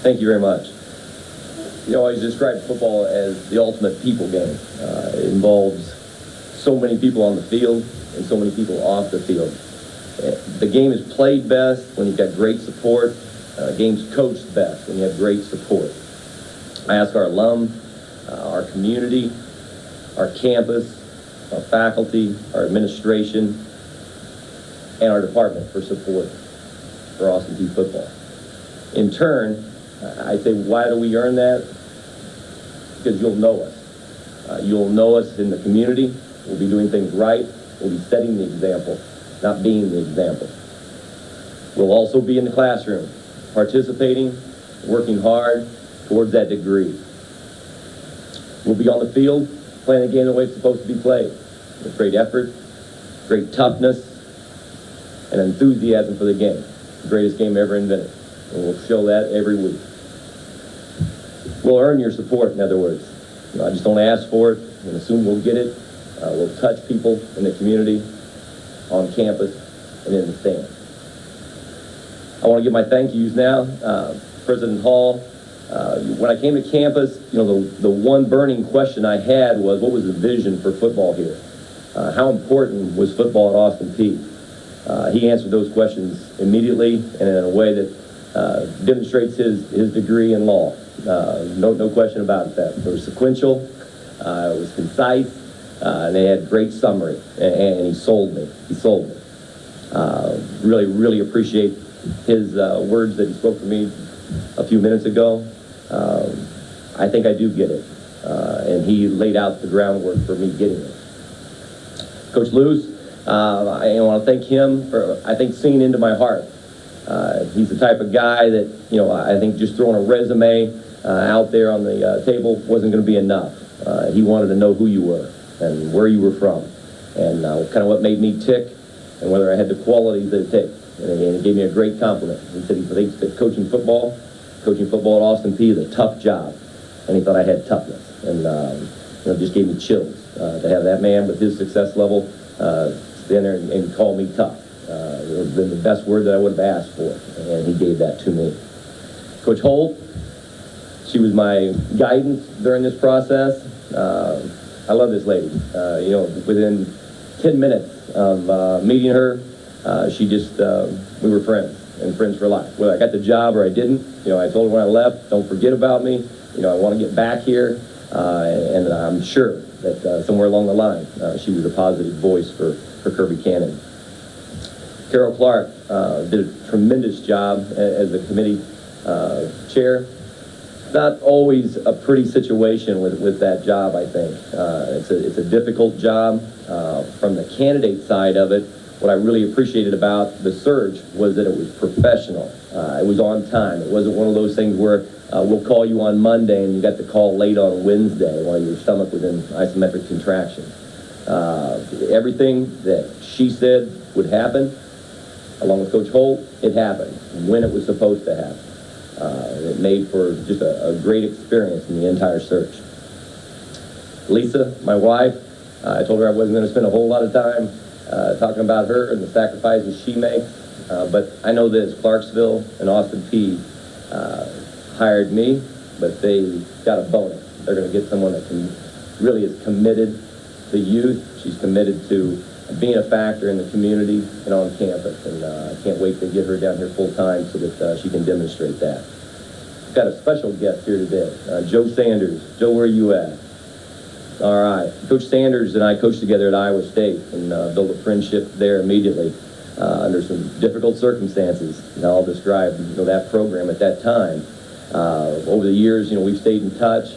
Thank you very much. You always describe football as the ultimate people game. It involves so many people on the field and so many people off the field. The game is played best when you've got great support. Game's coached best when you have great support. I ask our alum, our community, our campus, our faculty, our administration, and our department for support for Austin Peay football. In turn, I say, why do we earn that? Because you'll know us. You'll know us in the community. We'll be doing things right. We'll be setting the example, not being the example. We'll also be in the classroom, participating, working hard towards that degree. We'll be on the field, playing the game the way it's supposed to be played, with great effort, great toughness, and enthusiasm for the game. The greatest game ever invented. And we'll show that every week. We'll earn your support, in other words. I just don't ask for it and assume we'll get it. We'll touch people in the community, on campus, and in the stand. I want to give my thank yous now. President Hall, when I came to campus, the one burning question I had was, what was the vision for football here? How important was football at Austin Peay? He answered those questions immediately and in a way that demonstrates his degree in law. No question about that. It was sequential, it was concise, and they had great summary, and he sold me. Really appreciate his words that he spoke for me a few minutes ago. I think I do get it, and he laid out the groundwork for me getting it. Coach Luce, I want to thank him for, I think, seeing into my heart. He's the type of guy that, I think just throwing a resume out there on the table wasn't going to be enough. He wanted to know who you were and where you were from and kind of what made me tick and whether I had the qualities that it takes. And he gave me a great compliment. He said he thinks that coaching football at Austin Peay is a tough job, and he thought I had toughness. And it just gave me chills to have that man with his success level stand there and call me tough. It would have been the best word that I would have asked for, and he gave that to me. Coach Holt, she was my guidance during this process. I love this lady. Within 10 minutes of meeting her, we were friends, and friends for life. Whether I got the job or I didn't, I told her when I left, don't forget about me. I want to get back here, and I'm sure that somewhere along the line, she was a positive voice for Kirby Cannon. Carol Clark did a tremendous job as the committee chair. Not always a pretty situation with that job, I think. It's a difficult job. From the candidate side of it, what I really appreciated about the search was that it was professional. It was on time. It wasn't one of those things where we'll call you on Monday and you got the call late on Wednesday while your stomach was in isometric contraction. Everything that she said would happen, along with Coach Holt, it happened when it was supposed to happen. It made for just a great experience in the entire search. Lisa, my wife, I told her I wasn't going to spend a whole lot of time talking about her and the sacrifices she makes, but I know this, Clarksville and Austin Peay hired me, but they got a bonus. They're going to get someone that really is committed to youth. She's committed to being a factor in the community and on campus, and I can't wait to get her down here full time so that she can demonstrate that. We've got a special guest here today, Joe Sanders. Joe, where are you at? All right. Coach Sanders and I coached together at Iowa State and built a friendship there immediately under some difficult circumstances. And I'll describe that program at that time. Over the years, we've stayed in touch.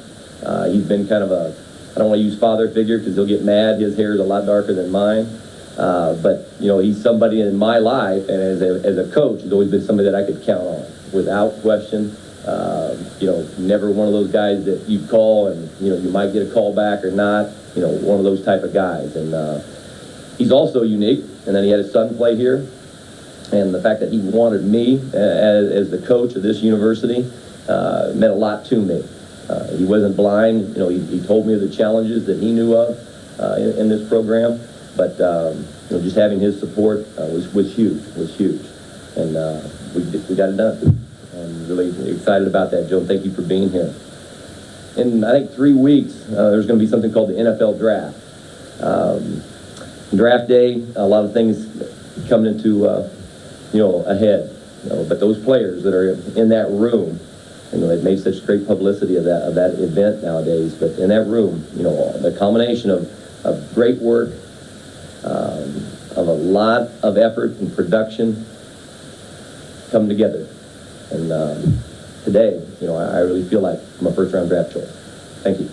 He's been kind of I don't want to use father figure because he'll get mad. His hair is a lot darker than mine. But he's somebody in my life, and as a coach, he's always been somebody that I could count on without question. Never one of those guys that you call and you might get a call back or not. One of those type of guys. And he's also unique. And then he had his son play here, and the fact that he wanted me as the coach of this university meant a lot to me. He wasn't blind. He told me of the challenges that he knew of in this program, but just having his support was huge. And we got it done. And I'm really excited about that, Joe. Thank you for being here. In, I think, 3 weeks, there's going to be something called the NFL Draft. Draft day, a lot of things coming into, ahead. But those players that are in that room, they've made such great publicity of that event nowadays. But in that room, the combination of great work, of a lot of effort and production come together. And today, I really feel like I'm a first-round draft choice. Thank you.